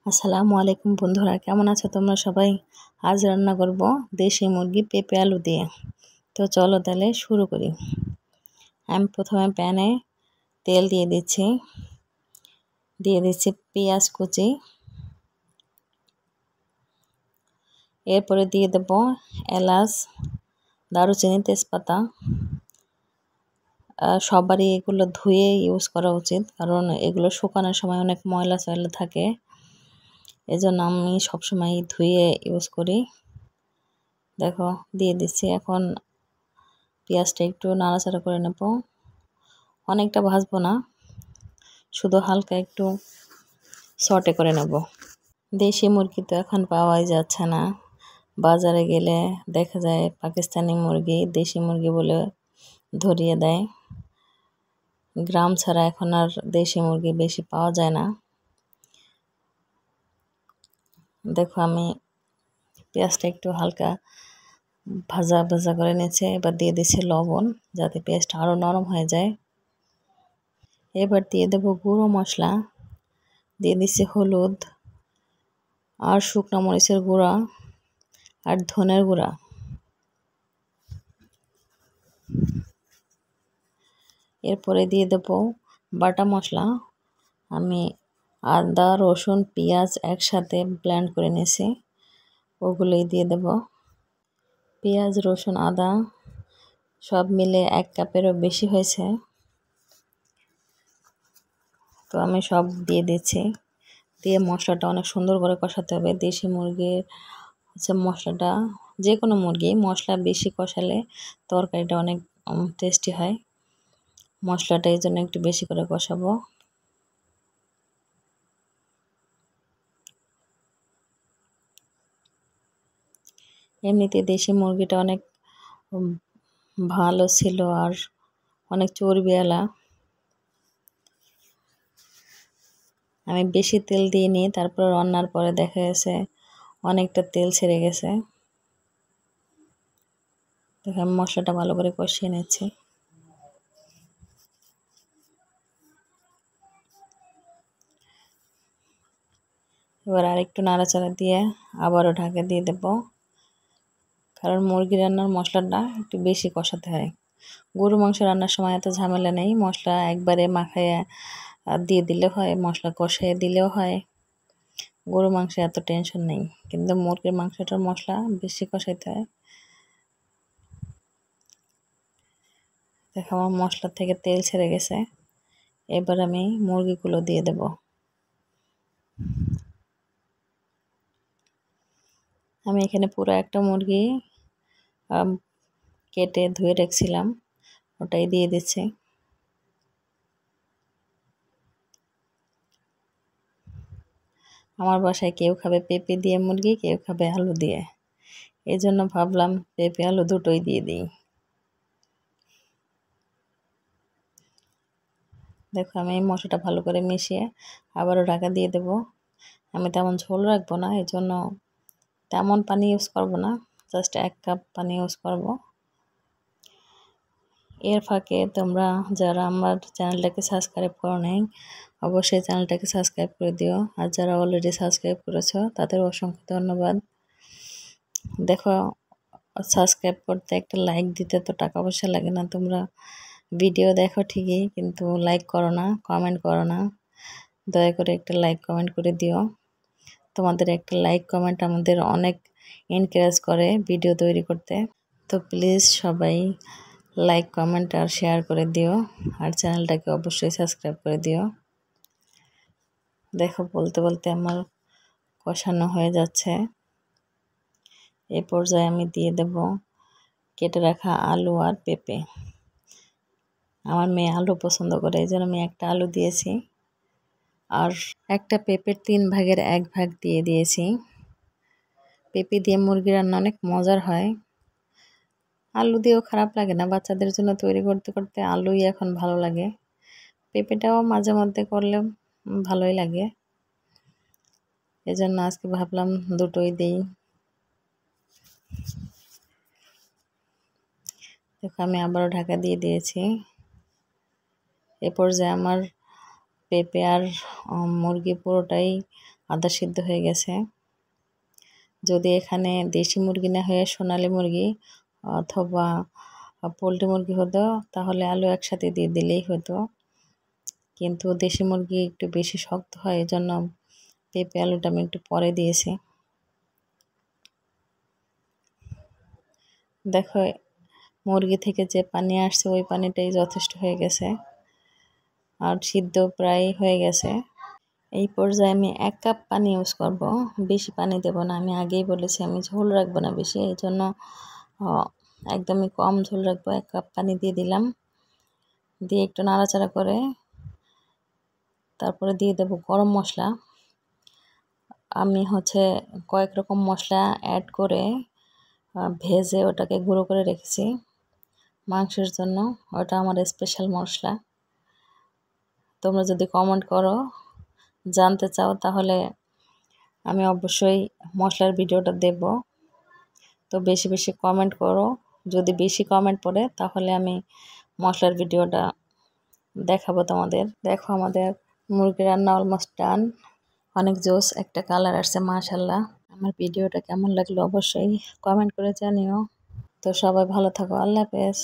আসসালামু আলাইকুম বন্ধুরা, কেমন আছো তোমরা সবাই? আজ রান্না করব দেশি মুরগি পেঁপে আলু দিয়ে। তো চলো তাহলে শুরু করি। আমি প্রথমে প্যানে তেল দিয়ে দিচ্ছি পেঁয়াজ কুচি, এরপরে দিয়ে দেব এলাচ, দারুচিনি, তেজপাতা। সবারই এগুলো ধুয়ে ইউজ করা উচিত, কারণ এগুলো শুকানোর সময় অনেক ময়লা সয়লা থাকে, এজন্য আমি সবসময় ধুয়ে ইউজ করি। দেখো দিয়ে দিচ্ছি। এখন পেঁয়াজটা একটু নাড়াচাড়া করে নেব। অনেকটা ভাজবো না, শুধু হালকা একটু সটে করে নেব। দেশি মুরগি তো এখন পাওয়াই যাচ্ছে না, বাজারে গেলে দেখা যায় পাকিস্তানি মুরগি দেশি মুরগি বলে ধরিয়ে দেয়। গ্রাম ছাড়া এখন আর দেশি মুরগি বেশি পাওয়া যায় না। দেখো আমি পেঁয়াজটা একটু হালকা ভাজা ভাজা করে নিয়েছে। এবার দিয়ে দিচ্ছি লবণ, যাতে পেঁয়াজটা আরও নরম হয়ে যায়। এবার দিয়ে দেব গুঁড়ো মশলা, দিয়ে দিচ্ছি হলুদ আর শুকনো মরিচের গুঁড়া আর ধনের গুঁড়া। এরপরে দিয়ে দেব বাটা মশলা। আমি আদা, রসুন, পেঁয়াজ একসাথে ব্লেন্ড করে নিয়েছি, ওগুলোই দিয়ে দেব। পেঁয়াজ, রসুন, আদা সব মিলে 1 কাপেরও বেশি হয়েছে, তো আমি সব দিয়ে দিচ্ছি। দিয়ে মশলাটা অনেক সুন্দর করে কষাতে হবে। দেশি মুরগির মশলাটা, যে কোনো মুরগি মশলা বেশি কষালে তরকারিটা অনেক টেস্টি হয়। মশলাটা এই জন্য একটু বেশি করে কষাবো। এমনিতে দেশি মুরগিটা অনেক ভালো ছিল আর অনেক চর্বিওয়ালা। আমি বেশি তেল দিইনি, তারপর রান্নার পরে দেখা গেছে অনেকটা তেল ছেড়ে গেছে। দেখো আমি মশলাটা ভালো করে কষিয়ে নিচ্ছি। এবার আরেকটু নাড়াচাড়া দিয়ে আবারও ঢাকা দিয়ে দেব, কারণ মুরগি রান্নার মশলাটা একটু বেশি কষাতে হয়। গরু মাংস রান্নার সময় এত ঝামেলা নেই, মশলা একবারে মাখাইয়া দিয়ে দিলে হয়, মশলা কষিয়ে দিলেও হয়। গরু মাংসে এত টেনশন নেই, কিন্তু মুরগির মাংসটার মশলা বেশি কষাইতে হয়। দেখো আমার মশলা থেকে তেল ছেড়ে গেছে। এবার আমি মুরগিগুলো দিয়ে দেব। আমি এখানে পুরো একটা মুরগি কেটে ধুয়ে রেখেছিলাম, ওটাই দিয়ে দিচ্ছি। আমার বাসায় কেউ খাবে পেঁপে দিয়ে মুরগি, কেউ খাবে আলু দিয়ে, এই জন্য ভাবলাম পেঁপে আলু দুটোই দিয়ে দিই। দেখো আমি এই মশলাটা ভালো করে মিশিয়ে আবারও ঢাকা দিয়ে দেব। আমি তেমন ঝোল রাখবো না, এই জন্য তেমন পানি ইউজ করব না, জাস্ট 1 কাপ পানি ইউজ করব। এর ফাঁকে তোমরা যারা আমার চ্যানেলটাকে সাবস্ক্রাইব করো নাই, অবশ্যই চ্যানেলটাকে সাবস্ক্রাইব করে দিও, আর যারা অলরেডি সাবস্ক্রাইব করেছো তাদের অসংখ্য ধন্যবাদ। দেখো সাবস্ক্রাইব করতে একটা লাইক দিতে তো টাকা পয়সা লাগে না। তোমরা ভিডিও দেখো ঠিকই, কিন্তু লাইক করো না, কমেন্ট করো না। দয়া করে একটা লাইক কমেন্ট করে দিও। তোমাদের একটা লাইক কমেন্ট আমাদের অনেক এনকারেজ করে ভিডিও তৈরি করতে। তো প্লিজ সবাই লাইক কমেন্ট আর শেয়ার করে দিও, আর চ্যানেলটাকে অবশ্যই সাবস্ক্রাইব করে দিও। দেখো বলতে বলতে আমার কষানো হয়ে যাচ্ছে। এই পর্যায়ে আমি দিয়ে দেব কেটে রাখা আলু আর পেঁপে। আমার মেয়ে আলু পছন্দ করে, এই জন্য আমি একটা আলু দিয়েছি, আর একটা পেঁপের 3 ভাগের 1 ভাগ দিয়ে দিয়েছি। পেঁপে দিয়ে মুরগি রান্না অনেক মজার হয়, আলু দিয়েও খারাপ লাগে না। বাচ্চাদের জন্য তৈরি করতে করতে আলুই এখন ভালো লাগে, পেঁপেটাও মাঝে মধ্যে করলে ভালোই লাগে। এজন্য আজকে ভাবলাম দুটোই দিই। দেখো আমি আবারও ঢাকা দিয়ে দিয়েছি। এ পর্যায়ে আমার পেঁপে আর মুরগি পুরোটাই আধা সিদ্ধ হয়ে গেছে। যদি এখানে দেশি মুরগি না হয়ে সোনালী মুরগি অথবা পোলট্রি মুরগি হতো তাহলে আলু একসাথে দিয়ে দিলেই হতো, কিন্তু দেশি মুরগি একটু বেশি শক্ত হয়, এজন্য পেঁপে আলুটা আমি একটু পরে দিয়েছি। দেখো মুরগি থেকে যে পানি আসছে ওই পানিটাই যথেষ্ট হয়ে গেছে, আর সিদ্ধ প্রায় হয়ে গেছে। এই পর্যায়ে আমি 1 কাপ পানি ইউজ করব, বেশি পানি দেব না। আমি আগেই বলেছি আমি ঝোল রাখবো না বেশি, এই জন্য একদমই কম ঝোল রাখবো। 1 কাপ পানি দিয়ে দিলাম, দিয়ে একটু নাড়াচাড়া করে তারপরে দিয়ে দেব গরম মশলা। আমি কয়েক রকম মশলা অ্যাড করে ভেজে ওটাকে গুঁড়ো করে রেখেছি মাংসের জন্য, ওটা আমার স্পেশাল মশলা। তোমরা যদি কমেন্ট করো জানতে চাও তাহলে আমি অবশ্যই মশলার ভিডিওটা দেব। তো বেশি বেশি কমেন্ট করো, যদি বেশি কমেন্ট পড়ে তাহলে আমি মশলার ভিডিওটা দেখাবো তোমাদের। দেখো আমাদের মুরগি রান্না অলমোস্ট ডান। অনেক জোস একটা কালার আসছে মাশাআল্লাহ। আমার ভিডিওটা কেমন লাগলো অবশ্যই কমেন্ট করে জানিও। তো সবাই ভালো থাকো, আল্লাহ হাফেজ।